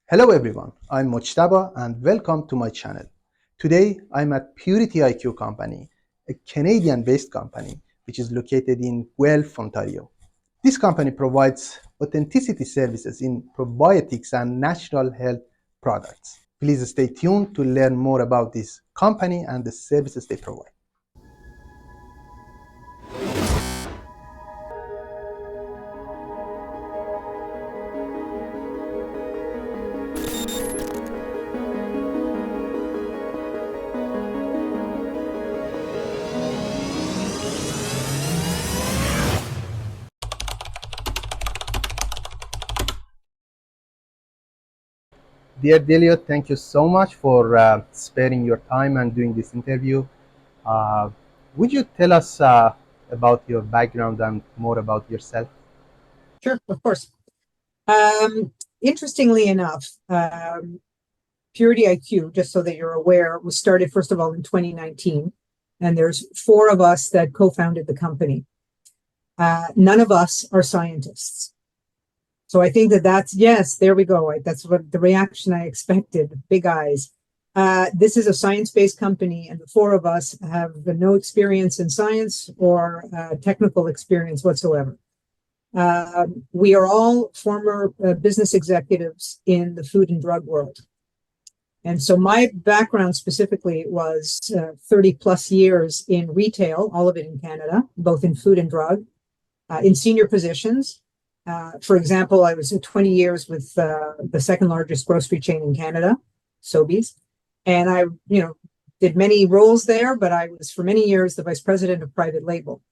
Hello everyone, I'm Mojtaba and welcome to my channel. Today I'm at Purity IQ Company, a Canadian-based company which is located in Guelph, Ontario. This company provides authenticity services in probiotics and natural health products. Please stay tuned to learn more about this company and the services they provide. Dear Delio, thank you so much for sparing your time and doing this interview. Uh, would you tell us about your background and more about yourself? Sure, of course. Interestingly enough, Purity IQ, just so that you're aware, was started first of all in 2019, and there's four of us that co-founded the company. None of us are scientists. So I think that's, yes, there we go. That's what the reaction I expected, big eyes. This is a science-based company, and the four of us have no experience in science or technical experience whatsoever. We are all former business executives in the food and drug world. And so my background specifically was 30 plus years in retail, all of it in Canada, both in food and drug, in senior positions. For example, I was 20 years with the second largest grocery chain in Canada, Sobeys. And I, did many roles there, but I was for many years the vice president of private label.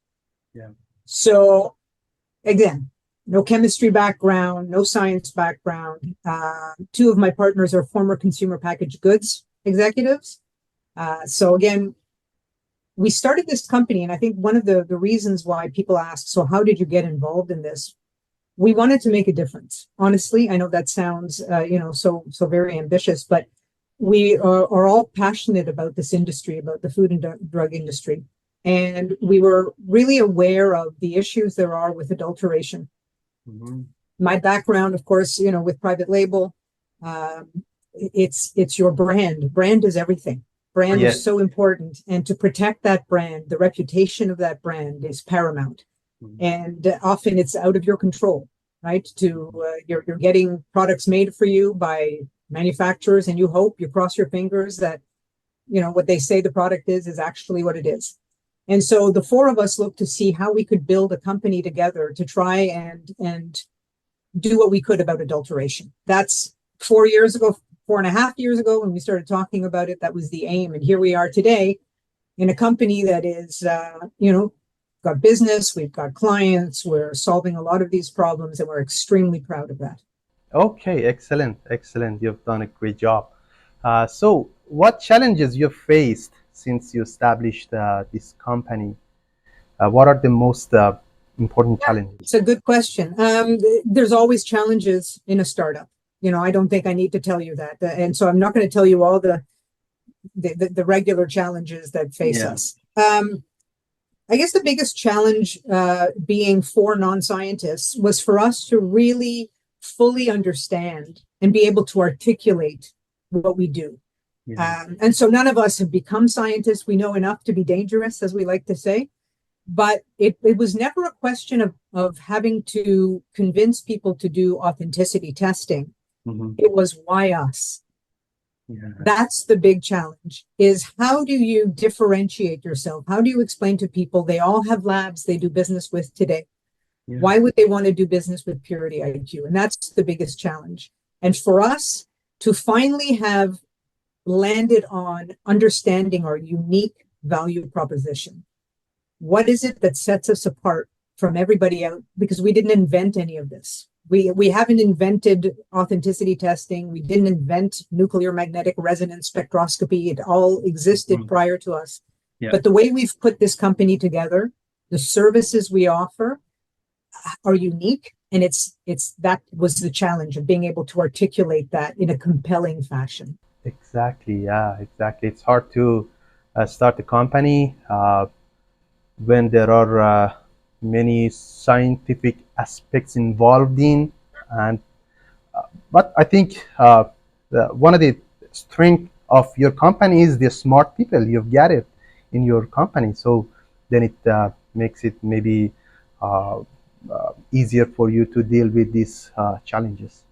Yeah. So again, no chemistry background, no science background. Two of my partners are former consumer packaged goods executives. So again, we started this company, and I think one of the reasons why people ask, so how did you get involved in this? We wanted to make a difference. Honestly, I know that sounds, so very ambitious, but we are all passionate about this industry, about the food and drug industry. And we were really aware of the issues there are with adulteration. Mm-hmm. My background, of course, with private label, it's your brand. Brand is everything. Brand Yes. is so important. And to protect that brand, the reputation of that brand is paramount. Mm-hmm. And often it's out of your control, right? You're getting products made for you by manufacturers, and you cross your fingers that, what they say the product is actually what it is. And so the four of us looked to see how we could build a company together to try and do what we could about adulteration. That's 4 years ago, 4.5 years ago, when we started talking about it. That was the aim. And here we are today in a company that is, got business, we've got clients, we're solving a lot of these problems, and we're extremely proud of that. Okay, excellent. You've done a great job. So what challenges you've faced since you established this company? What are the most important challenges? It's a good question. There's always challenges in a startup. I don't think I need to tell you that. And so I'm not going to tell you all the regular challenges that face us. I guess the biggest challenge being for non-scientists was for us to really fully understand and be able to articulate what we do. Yeah. And so none of us have become scientists. We know enough to be dangerous, as we like to say. But it was never a question of having to convince people to do authenticity testing. Mm-hmm. It was why us? Yeah. That's the big challenge, is how do you differentiate yourself? How do you explain to people they all have labs they do business with today? Yeah. Why would they want to do business with Purity IQ? And that's the biggest challenge. And for us to finally have landed on understanding our unique value proposition. What is it that sets us apart from everybody else? Because we didn't invent any of this. We haven't invented authenticity testing. We didn't invent nuclear magnetic resonance spectroscopy. It all existed prior to us. Yeah. But the way we've put this company together, the services we offer are unique. And it's that was the challenge of being able to articulate that in a compelling fashion. Exactly. Yeah, exactly. It's hard to start a company when there are many scientific aspects involved in, and But I think one of the strength of your company is the smart people you've gathered in your company. So then it makes it maybe easier for you to deal with these challenges.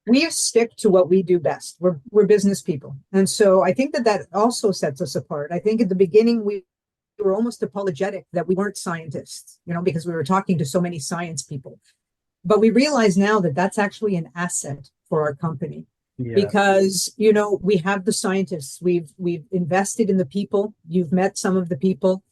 We stick to what we do best. We're business people, and so I think that also sets us apart. I think at the beginning we were almost apologetic that we weren't scientists, because we were talking to so many science people. But we realize now that that's actually an asset for our company. Yeah. Because we have the scientists, we've invested in the people. You've met some of the people,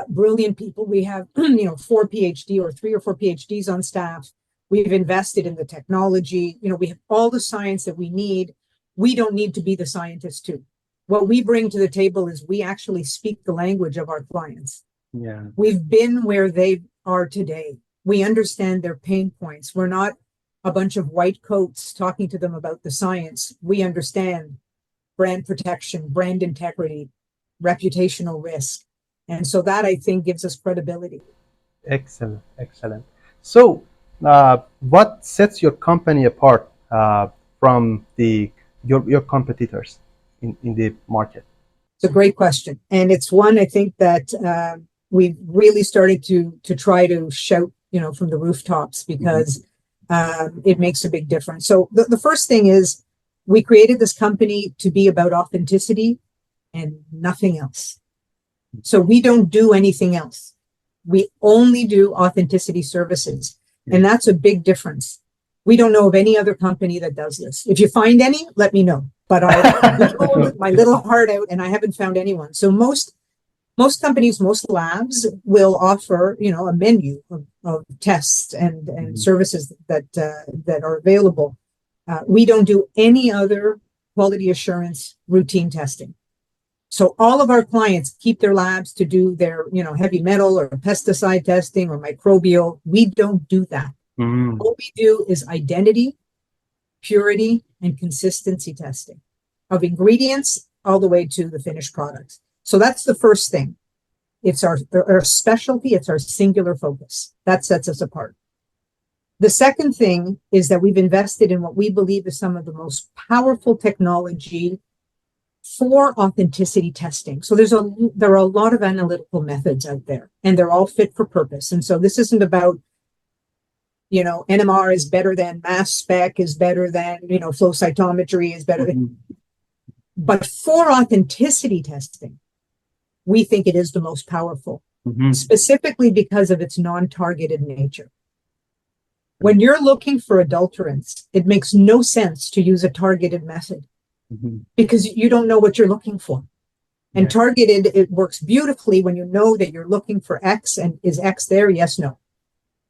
brilliant people. We have 4 PhD or 3 or 4 PhDs on staff. We've invested in the technology. We have all the science that we need. We don't need to be the scientists too. What we bring to the table is we actually speak the language of our clients. Yeah. We've been where they are today. We understand their pain points. We're not a bunch of white coats talking to them about the science. We understand brand protection, brand integrity, reputational risk. And so that, I think, gives us credibility. Excellent, excellent. So what sets your company apart from your competitors in the market? It's a great question. And it's one, I think, that we've really started to try to shout from the rooftops, because it makes a big difference. So the first thing is, we created this company to be about authenticity and nothing else. So we don't do anything else. We only do authenticity services. And that's a big difference. We don't know of any other company that does this. If you find any, let me know. But I hold my little heart out, and I haven't found anyone. So most companies, most labs will offer, a menu of tests and services that are available. We don't do any other quality assurance routine testing. So all of our clients keep their labs to do their, heavy metal or pesticide testing or microbial. We don't do that. What we do is identity, purity, and consistency testing of ingredients all the way to the finished products. So that's the first thing. It's our specialty. It's our singular focus. That sets us apart. The second thing is that we've invested in what we believe is some of the most powerful technology for authenticity testing. So there are a lot of analytical methods out there, and they're all fit for purpose. And so this isn't about, NMR is better than mass spec, is better than, flow cytometry is better than. But for authenticity testing, we think it is the most powerful, specifically because of its non-targeted nature. When you're looking for adulterants, it makes no sense to use a targeted method because you don't know what you're looking for. And targeted, it works beautifully when you know that you're looking for X, and is X there? Yes, no.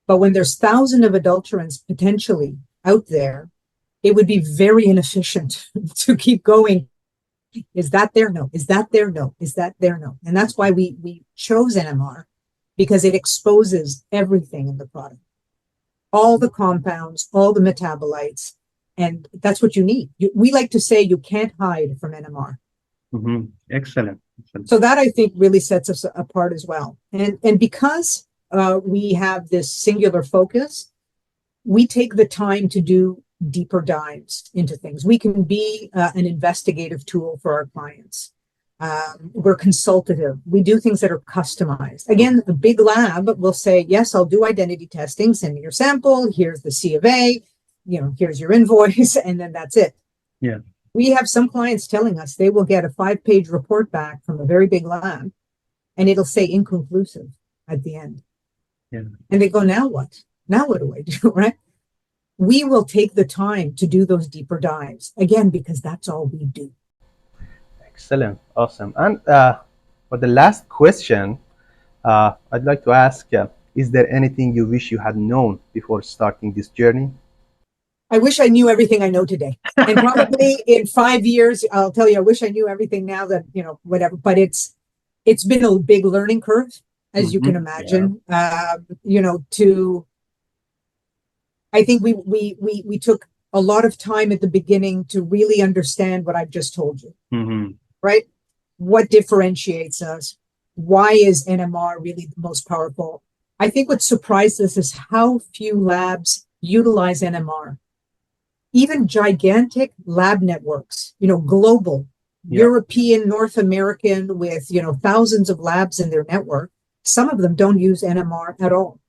But when there's thousands of adulterants potentially out there, it would be very inefficient to keep going. Is that there? No. Is that there? No. Is that there? No. And that's why we chose NMR, because it exposes everything in the product, all the compounds, all the metabolites, and that's what you need. We like to say you can't hide from NMR. Excellent. So that, I think, really sets us apart as well. And because we have this singular focus, we take the time to do deeper dives into things. We can be an investigative tool for our clients. We're consultative. We do things that are customized. Again, a big lab will say, yes, I'll do identity testing. Send me your sample. Here's the C of A. Here's your invoice. And then that's it. Yeah. We have some clients telling us they will get a 5-page report back from a very big lab, and it'll say inconclusive at the end. Yeah. And they go, now what? Now what do I do? Right? We will take the time to do those deeper dives, again, because that's all we do. Excellent. Awesome. And for the last question, I'd like to ask, is there anything you wish you had known before starting this journey? I wish I knew everything I know today. And probably in 5 years, I'll tell you, I wish I knew everything now that, whatever. But it's been a big learning curve, as you can imagine. Yeah. I think we took a lot of time at the beginning to really understand what I've just told you, right? What differentiates us? Why is NMR really the most powerful? I think what surprised us is how few labs utilize NMR. even gigantic lab networks, global, Yeah. European, North American, with, thousands of labs in their network. Some of them don't use NMR at all.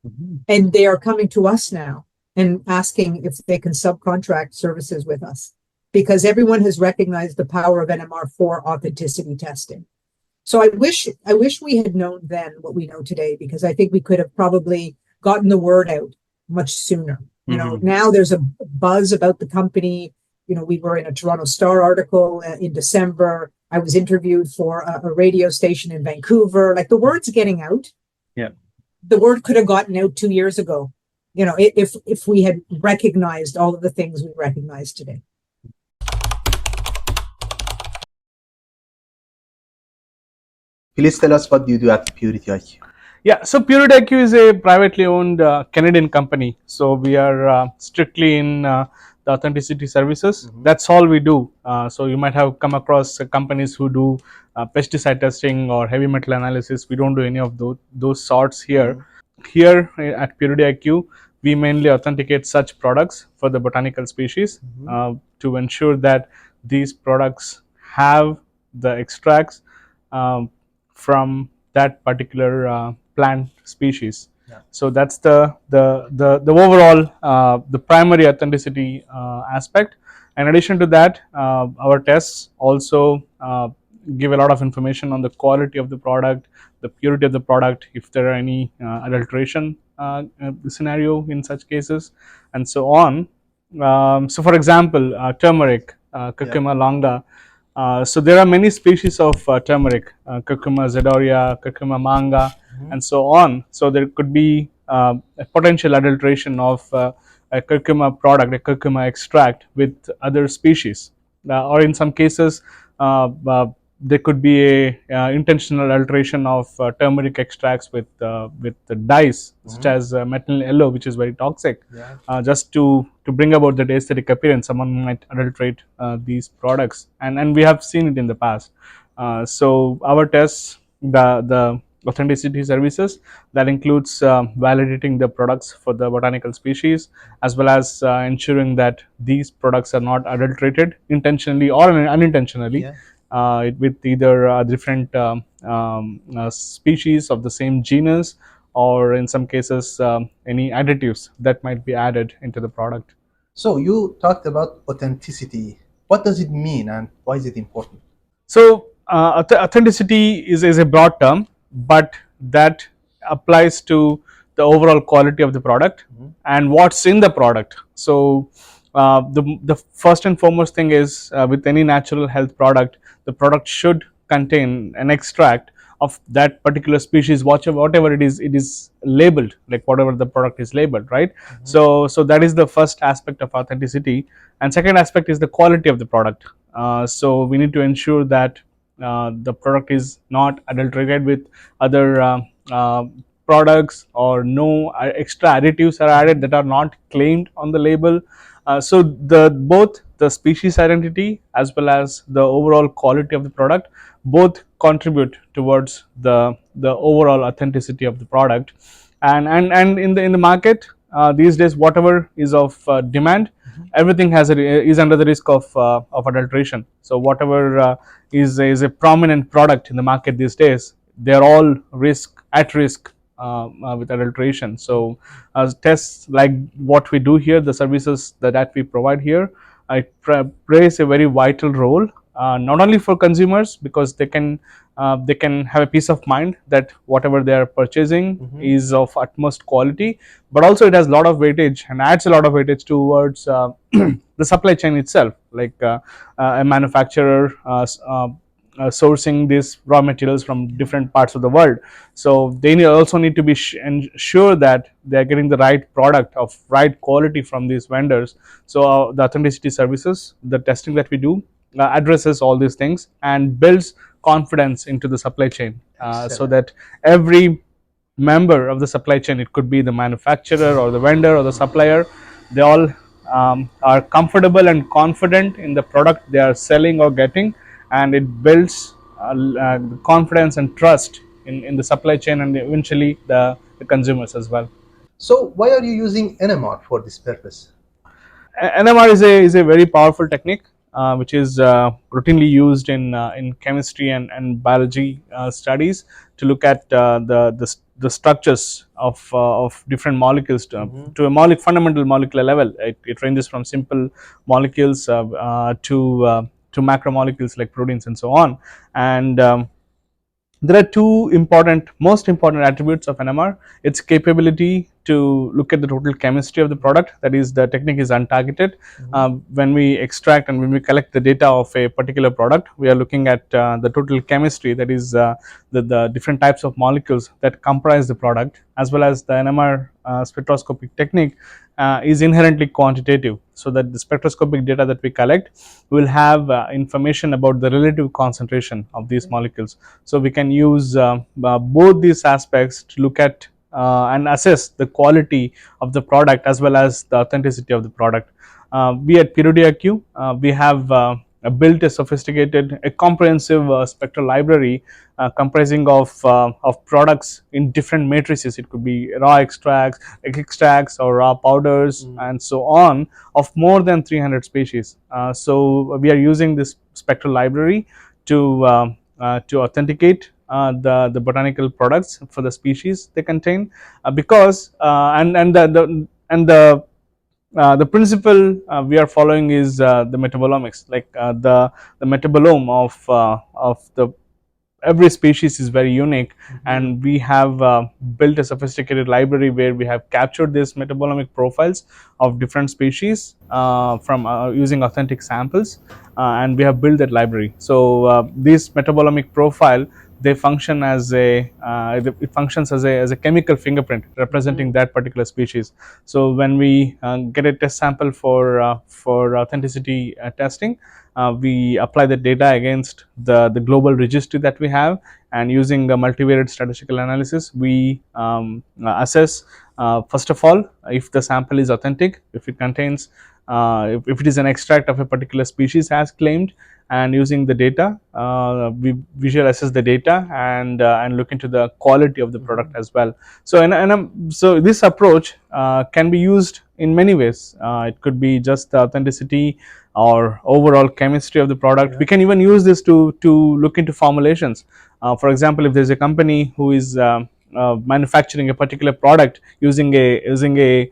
Mhm. And they are coming to us now and asking if they can subcontract services with us because everyone has recognized the power of NMR for authenticity testing. So I wish we had known then what we know today, because I think we could have probably gotten the word out much sooner. Now there's a buzz about the company. We were in a Toronto Star article in December. I was interviewed for a radio station in Vancouver. Like, the word's getting out. Yeah. The word could have gotten out 2 years ago, if we had recognized all of the things we recognize today. Please tell us, what do you do at Purity IQ? Yeah, so Purity IQ is a privately owned Canadian company. So we are strictly in the authenticity services. That's all we do. So you might have come across companies who do pesticide testing or heavy metal analysis. We don't do any of those sorts here. Here at Purity IQ, we mainly authenticate such products for the botanical species to ensure that these products have the extracts from that particular plant species. Yeah. So that's the overall the primary authenticity aspect. In addition to that, our tests also give a lot of information on the quality of the product, the purity of the product, if there are any adulteration scenario in such cases, and so on. So, for example, turmeric, curcuma longa. So there are many species of turmeric, curcuma zedoria, curcuma manga, and so on. So there could be a potential adulteration of a curcuma product, a curcuma extract, with other species, or in some cases, there could be a intentional alteration of turmeric extracts with the dyes such as methyl yellow, which is very toxic. Yeah. Just to bring about the aesthetic appearance, someone might adulterate these products, and we have seen it in the past. So our tests, the authenticity services, that includes validating the products for the botanical species, as well as ensuring that these products are not adulterated intentionally or unintentionally. Yeah. With either different species of the same genus, or in some cases any additives that might be added into the product. So you talked about authenticity. What does it mean, and why is it important? So authenticity is a broad term, but that applies to the overall quality of the product and what's in the product. So the first and foremost thing is, with any natural health product, the product should contain an extract of that particular species, whatever it is labeled, like whatever the product is labeled, right? So that is the first aspect of authenticity, and second aspect is the quality of the product. So we need to ensure that the product is not adulterated with other products, or no extra additives are added that are not claimed on the label. So both the species identity as well as the overall quality of the product both contribute towards the overall authenticity of the product. And in the market these days, whatever is of demand, everything is under the risk of adulteration. So whatever is a prominent product in the market these days, they are all at risk with adulteration. So tests like what we do here, the services that we provide here, it plays a very vital role, not only for consumers, because they can have a peace of mind that whatever they are purchasing is of utmost quality, but also it has a lot of weightage and adds a lot of weightage towards the supply chain itself, like a manufacturer sourcing these raw materials from different parts of the world. So they also need to be ensure that they are getting the right product of right quality from these vendors. So the authenticity services, the testing that we do, addresses all these things and builds confidence into the supply chain, so that every member of the supply chain, it could be the manufacturer or the vendor or the supplier, they all are comfortable and confident in the product they are selling or getting, and it builds confidence and trust in the supply chain, and eventually the consumers as well. So why are you using NMR for this purpose? NMR is a very powerful technique which is routinely used in chemistry and biology studies to look at the structures of different molecules to a fundamental molecular level. It ranges from simple molecules to macromolecules like proteins and so on. And there are two most important attributes of NMR. Its capability to look at the total chemistry of the product, that is, the technique is untargeted. When we extract and when we collect the data of a particular product, we are looking at the total chemistry, that is, the different types of molecules that comprise the product, as well as the NMR spectroscopic technique is inherently quantitative, so that the spectroscopic data that we collect will have information about the relative concentration of these molecules. So we can use both these aspects to look at and assess the quality of the product as well as the authenticity of the product. We at Purity IQ, we have built a comprehensive spectral library comprising of products in different matrices. It could be raw extracts or raw powders and so on, of more than 300 species. So we are using this spectral library to authenticate the botanical products for the species they contain, because the principle we are following is the metabolomics, like the metabolome of the every species is very unique, and we have built a sophisticated library where we have captured these metabolomic profiles of different species from using authentic samples, and we have built that library. So this metabolomic profile, they function as it functions as a chemical fingerprint representing that particular species. So when we get a test sample for authenticity testing, we apply the data against the global registry that we have, and using a multivariate statistical analysis, we assess first of all if the sample is authentic, if it contains if it is an extract of a particular species as claimed, and using the data we visually assess the data and look into the quality of the product as well. So so this approach can be used in many ways. It could be just the authenticity or overall chemistry of the product. We can even use this to look into formulations. For example, if there is a company who is manufacturing a particular product using a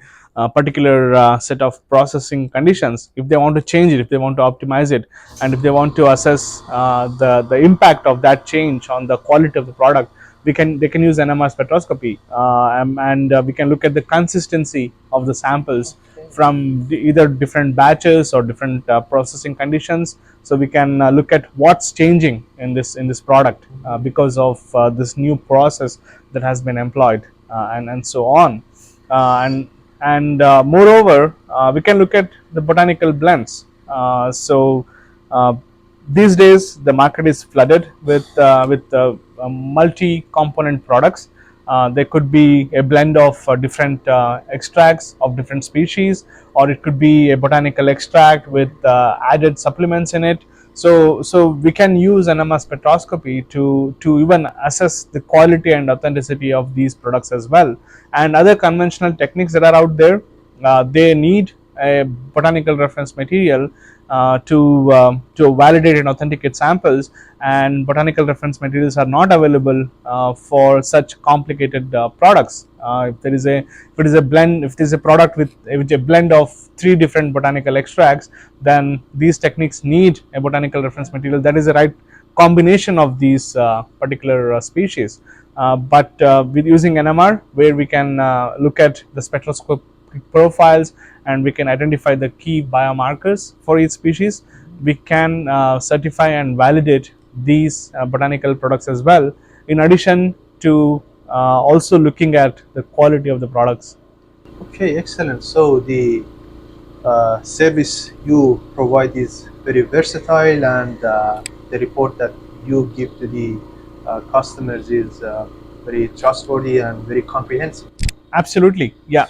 particular set of processing conditions, if they want to change it, if they want to optimize it, and if they want to assess the impact of that change on the quality of the product, they can use NMR spectroscopy, and we can look at the consistency of the samples from either different batches or different processing conditions. So we can look at what's changing in this product because of this new process that has been employed, and so on. And moreover, we can look at the botanical blends. So these days the market is flooded with multi-component products. There could be a blend of different extracts of different species, or it could be a botanical extract with added supplements in it. So we can use NMR spectroscopy to even assess the quality and authenticity of these products as well. And other conventional techniques that are out there, they need a botanical reference material to validate and authenticate samples, and botanical reference materials are not available for such complicated products. If it is a product with a blend of 3 different botanical extracts, then these techniques need a botanical reference material that is the right combination of these particular species. But with using NMR, where we can look at the spectroscopic profiles and we can identify the key biomarkers for each species, we can certify and validate these botanical products as well, in addition to also looking at the quality of the products. Okay, excellent. So the service you provide is very versatile, and the report that you give to the customers is very trustworthy and very comprehensive. Absolutely, yeah.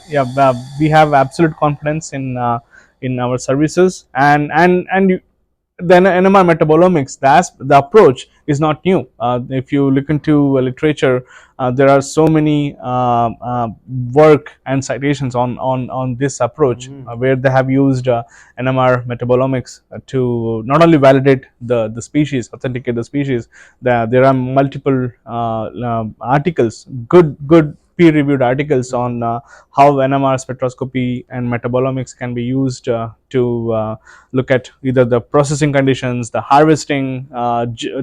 We have absolute confidence in our services, and then NMR metabolomics, the approach is not new. If you look into literature, there are so many work and citations on this approach, where they have used NMR metabolomics to not only validate the species, authenticate the species. There are multiple articles, good peer-reviewed articles on how NMR spectroscopy and metabolomics can be used to look at either the processing conditions, the harvesting,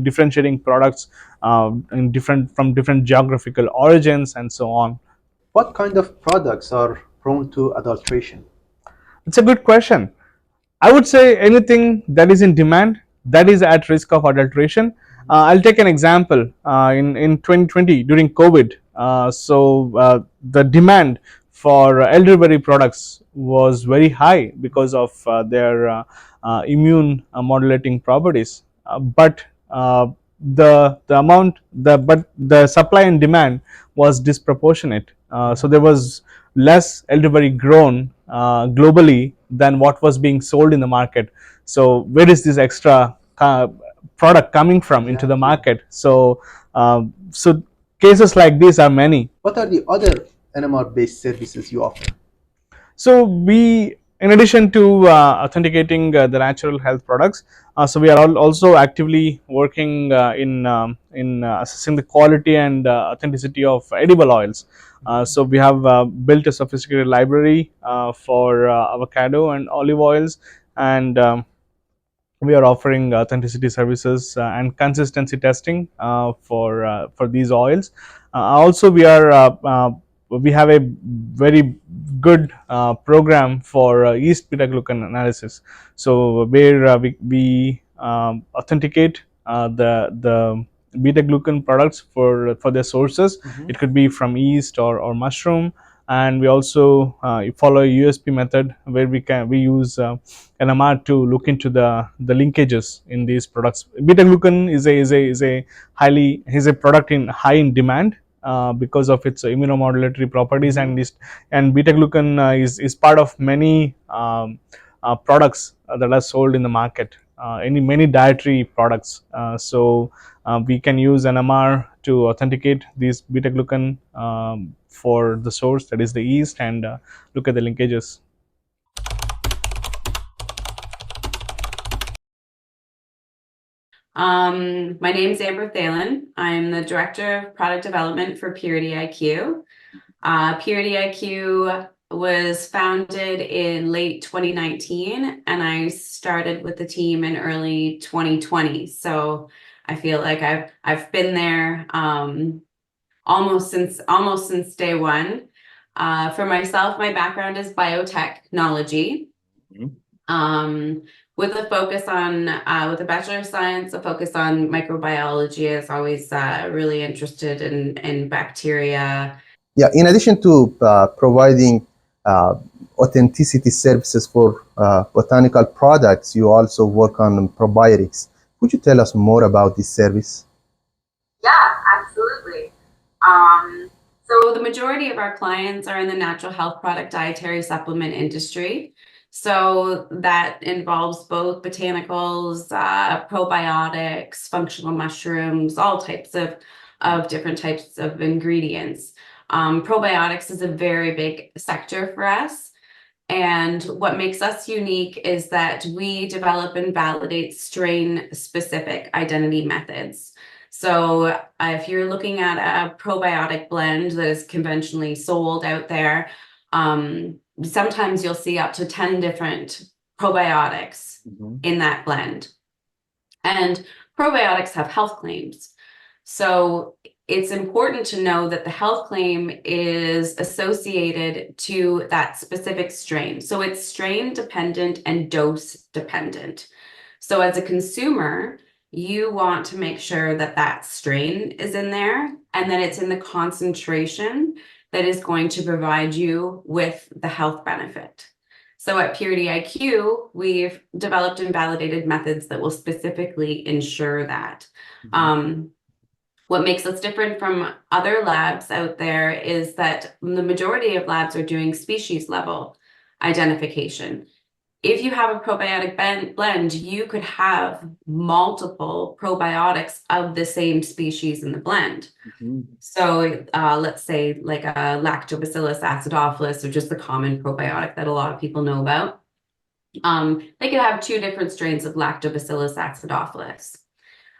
differentiating products from different geographical origins, and so on. What kind of products are prone to adulteration? It's a good question. I would say anything that is in demand, that is at risk of adulteration. I'll take an example. In 2020 during COVID, the demand for elderberry products was very high because of their immune modulating properties. But the amount the but the supply and demand was disproportionate. So there was less elderberry grown globally than what was being sold in the market. So where is this extra product coming from into the market? So cases like these are many. What are the other NMR-based services you offer? So we, in addition to authenticating the natural health products, so we are also actively working in assessing the quality and authenticity of edible oils. So we have built a sophisticated library for avocado and olive oils, and we are offering authenticity services and consistency testing for these oils. Also, we have a very good program for yeast beta glucan analysis. So where we authenticate the beta glucan products for their sources. It could be from yeast or mushroom. And we also follow a USP method where we use NMR to look into the linkages in these products. Beta glucan is a product high in demand because of its immunomodulatory properties, and beta glucan is part of many products that are sold in the market, many dietary products. We can use NMR to authenticate these beta glucan for the source, that is the yeast, and look at the linkages. My name is Amber Thelen. I'm the Director of Product Development for Purity IQ. Purity IQ was founded in late 2019, and I started with the team in early 2020. So I feel like I've been there almost since day one. For myself, my background is biotechnology. With a focus on, with a Bachelor of Science, a focus on microbiology. I was always really interested in bacteria. Yeah, in addition to providing authenticity services for botanical products, you also work on probiotics. Could you tell us more about this service? Yeah, absolutely. So the majority of our clients are in the natural health product dietary supplement industry. So that involves both botanicals, probiotics, functional mushrooms, all types of different types of ingredients. Probiotics is a very big sector for us. And what makes us unique is that we develop and validate strain-specific identity methods. So if you're looking at a probiotic blend that is conventionally sold out there, sometimes you'll see up to 10 different probiotics in that blend. And probiotics have health claims. So it's important to know that the health claim is associated to that specific strain. So it's strain dependent and dose dependent. So as a consumer, you want to make sure that that strain is in there and that it's in the concentration that is going to provide you with the health benefit. So at Purity IQ, we've developed and validated methods that will specifically ensure that. What makes us different from other labs out there is that the majority of labs are doing species level identification. if you have a probiotic blend, you could have multiple probiotics of the same species in the blend. So let's say like a lactobacillus acidophilus, or just the common probiotic that a lot of people know about. They could have two different strains of lactobacillus acidophilus.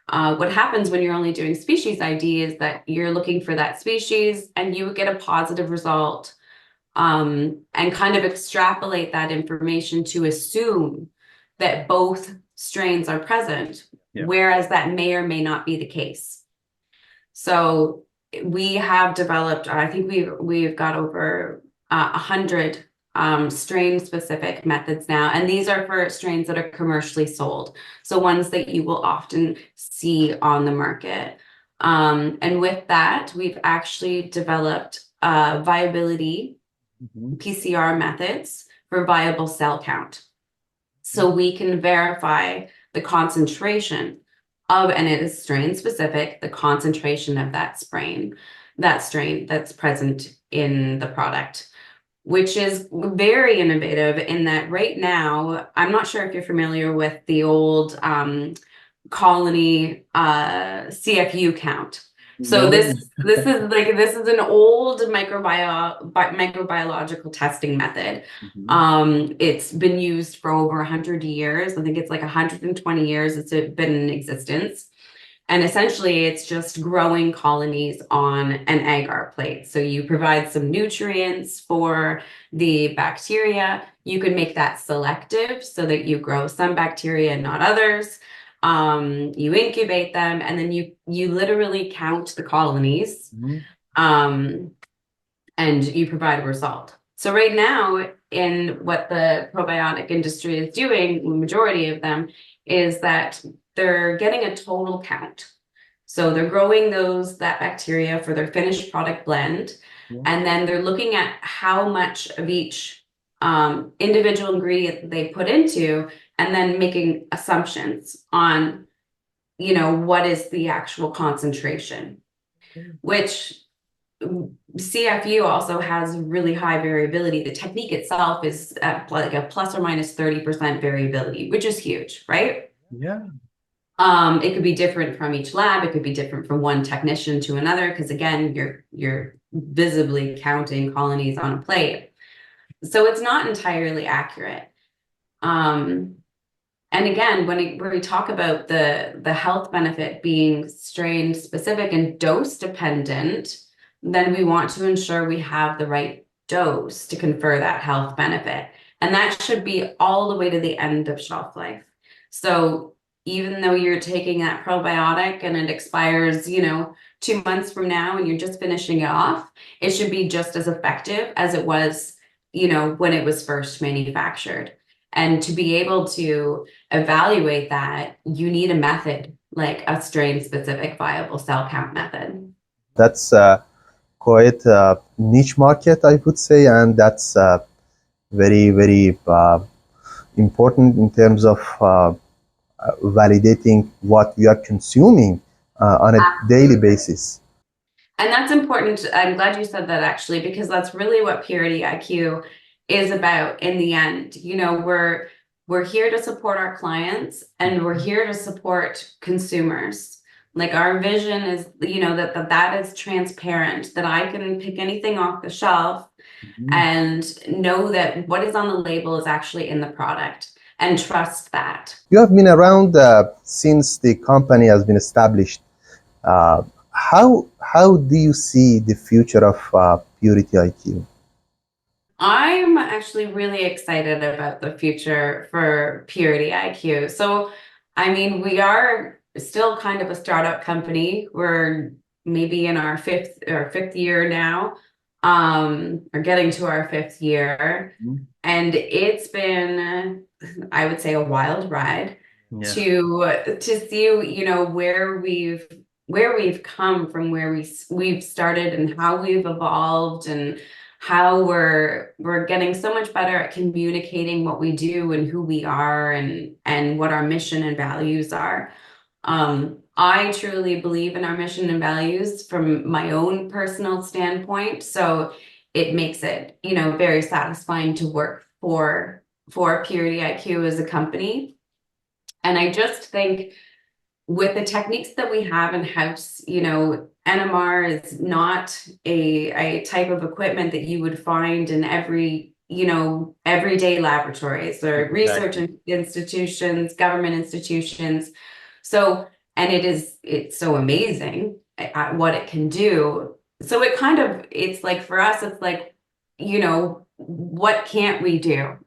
What happens when you're only doing species ID is that you're looking for that species and you would get a positive result, and kind of extrapolate that information to assume that both strains are present, whereas that may or may not be the case. So we have developed, I think we've got over 100 strain-specific methods now, and these are for strains that are commercially sold, so ones that you will often see on the market. And with that, we've actually developed viability PCR methods for viable cell count. So we can verify the concentration of, and it is strain specific, the concentration of that strain that's present in the product, which is very innovative in that right now, I'm not sure if you're familiar with the old colony CFU count. So this is an old microbiological testing method. It's been used for over 100 years. I think it's like 120 years it's been in existence. And essentially it's just growing colonies on an agar plate. So you provide some nutrients for the bacteria. You can make that selective so that you grow some bacteria and not others. You incubate them, and then you literally count the colonies, and you provide a result. So right now, in what the probiotic industry is doing, the majority of them, is that they're getting a total count. So they're growing that bacteria for their finished product blend, and then they're looking at how much of each individual ingredient that they put into, and then making assumptions on, what is the actual concentration, which CFU also has really high variability. The technique itself is at like a plus or minus 30% variability, which is huge, right? Yeah. It could be different from each lab. It could be different from one technician to another, because again, you're visibly counting colonies on a plate. So it's not entirely accurate. And again, when we talk about the health benefit being strain specific and dose dependent, then we want to ensure we have the right dose to confer that health benefit. And that should be all the way to the end of shelf life. So even though you're taking that probiotic and it expires, 2 months from now and you're just finishing it off, it should be just as effective as it was, when it was first manufactured. And to be able to evaluate that, you need a method like a strain-specific viable cell count method. That's quite a niche market, I would say, and that's very, very important in terms of validating what we are consuming on a daily basis. And that's important. I'm glad you said that, actually, because that's really what Purity IQ is about in the end. We're here to support our clients, and we're here to support consumers. Like, our vision is, that is transparent, that I can pick anything off the shelf and know that what is on the label is actually in the product, and trust that. You have been around since the company has been established. How do you see the future of Purity IQ? I'm actually really excited about the future for Purity IQ. So, we are still kind of a startup company. We're maybe in our fifth year now, or getting to our fifth year. And it's been, I would say, a wild ride to see, where we've come from, where we've started, and how we've evolved, and how we're getting so much better at communicating what we do and who we are, and what our mission and values are. I truly believe in our mission and values from my own personal standpoint. So it makes it, very satisfying to work for for Purity IQ as a company. And I just think with the techniques that we have in house, you know, NMR is not a type of equipment that you would find in every, you know, everyday laboratories or research institutions, government institutions. So, and it's so amazing at what it can do. So it kind of, it's like for us, it's like, you know, what can't we do?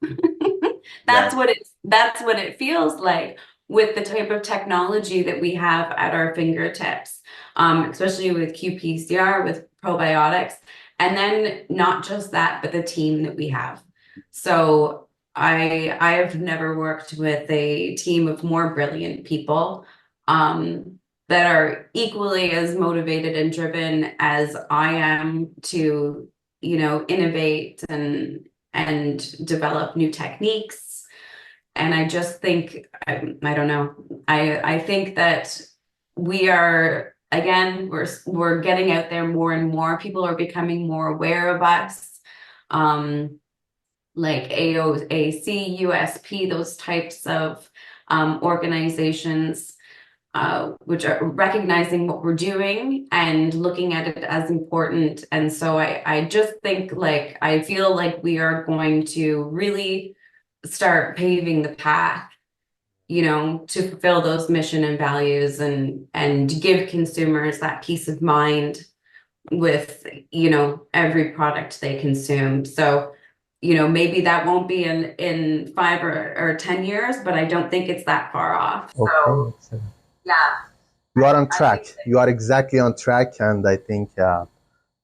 That's what it feels like with the type of technology that we have at our fingertips, especially with qPCR, with probiotics, and then not just that, but the team that we have. So I have never worked with a team of more brilliant people that are equally as motivated and driven as I am to, you know, innovate and develop new techniques. And I just think, I don't know, I think that we are, again, we're getting out there more and more. People are becoming more aware of us. Like AOAC, USP, those types of organizations, which are recognizing what we're doing and looking at it as important. And so I just think, like, I feel like we are going to really start paving the path, you know, to fulfill those mission and values and give consumers that peace of mind with, you know, every product they consume. So, you know, maybe that won't be in 5 or 10 years, but I don't think it's that far off. Okay, So, excellent. yeah. You are on track. You are exactly on track, and I think that's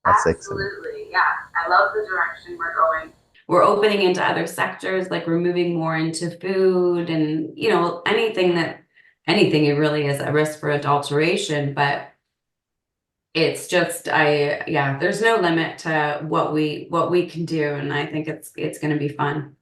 excellent. Absolutely, yeah. I love the direction we're going. We're opening into other sectors, like we're moving more into food and, you know, anything it really is a risk for adulteration, but it's just, there's no limit to what we can do. And I think it's going to be fun.